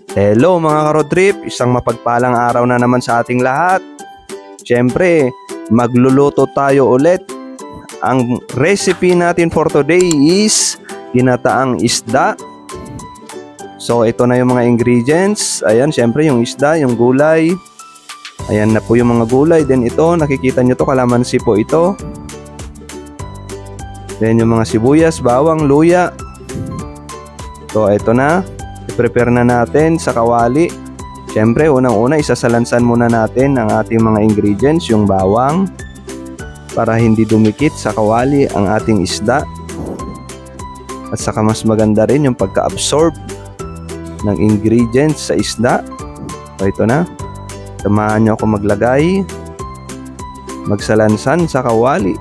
Hello mga ka-road trip, isang mapagpalang araw na naman sa ating lahat. Siyempre, magluluto tayo ulit. Ang recipe natin for today is ginataang isda. So ito na yung mga ingredients. Ayan, siyempre yung isda, yung gulay. Ayan na po yung mga gulay. Then ito, nakikita nyo to, kalamansi po ito. Then yung mga sibuyas, bawang, luya. So ito na. I-prepare na natin sa kawali. Siyempre, unang-una, isasalansan muna natin ang ating mga ingredients, yung bawang, para hindi dumikit sa kawali ang ating isda. At saka mas maganda rin yung pagka-absorb ng ingredients sa isda. So ito na. Samahan nyo ako maglagay, magsalansan sa kawali.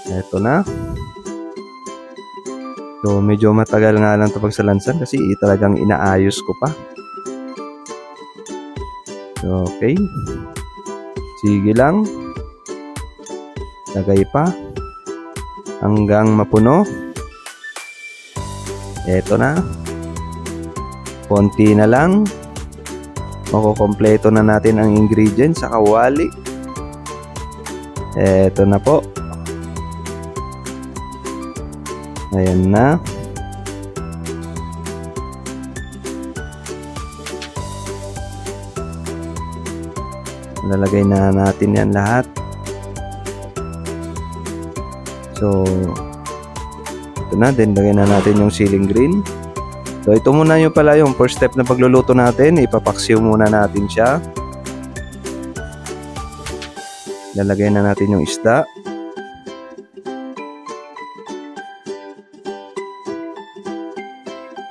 Ito na. So medyo matagal nga lang ito pagsalansan kasi talagang inaayos ko pa. So, okay. Sige lang. Lagay pa hanggang mapuno. Ito na. Konti na lang. Makukompleto na natin ang ingredients sa kawali. Ito na po. Ayan na. Lalagay na natin yan lahat. So ito na, then lagay na natin yung ceiling green. So ito muna yung pala yung first step na pagluluto natin. Ipapaksiw muna natin siya. Lalagay na natin yung isda.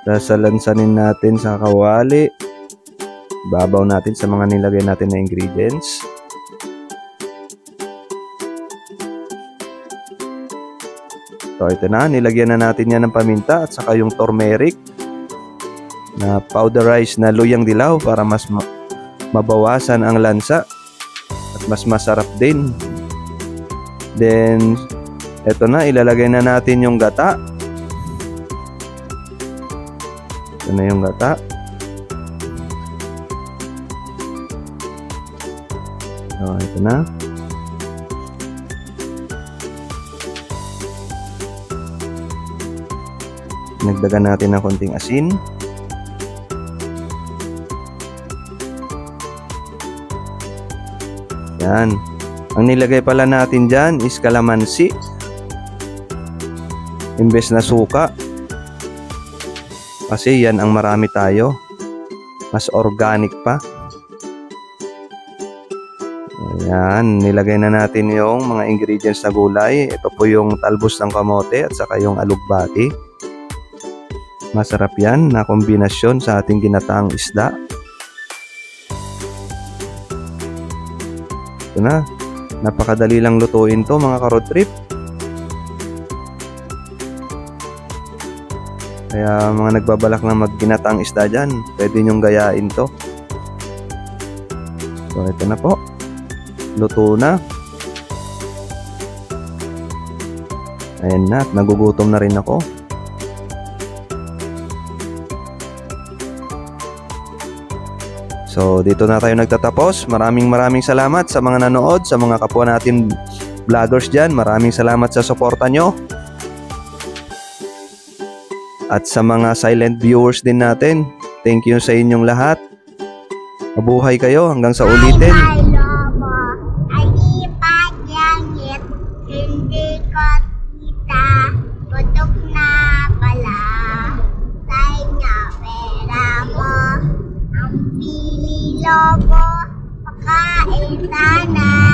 Sasalansanin natin sa kawali. Babaw natin sa mga nilagay natin na ingredients. So ito na, nilagyan na natin yan ng paminta at saka yung turmeric na powderized na luyang dilaw para mas mabawasan ang lansa at mas masarap din. Then ito na, ilalagay na natin yung gata. Ito na yung gata. So, ito na. Nagdagan natin ng konting asin. Yan. Ang nilagay pala natin dyan is kalamansi. Imbes na suka. Kasi yan ang marami tayo. Mas organic pa. Ayan, nilagay na natin yung mga ingredients na gulay. Ito po yung talbos ng kamote at saka yung alugbati. Masarap yan na kombinasyon sa ating ginataang isda. Ito na. Napakadali lang lutuin to mga ka-road trip. Kaya mga nagbabalak na magginataang isda dyan, pwede nyong gayain to. So ito na po. Luto na. Ayan na, nagugutom na rin ako. So dito na tayo nagtatapos. Maraming salamat sa mga nanood, sa mga kapwa natin vloggers dyan. Maraming salamat sa suporta nyo. At sa mga silent viewers din natin, thank you sa inyong lahat. Mabuhay kayo hanggang sa ulitin. Hindi ko kita, putok na pala. Say nga pera mo, ang pili lobo, pakain sana.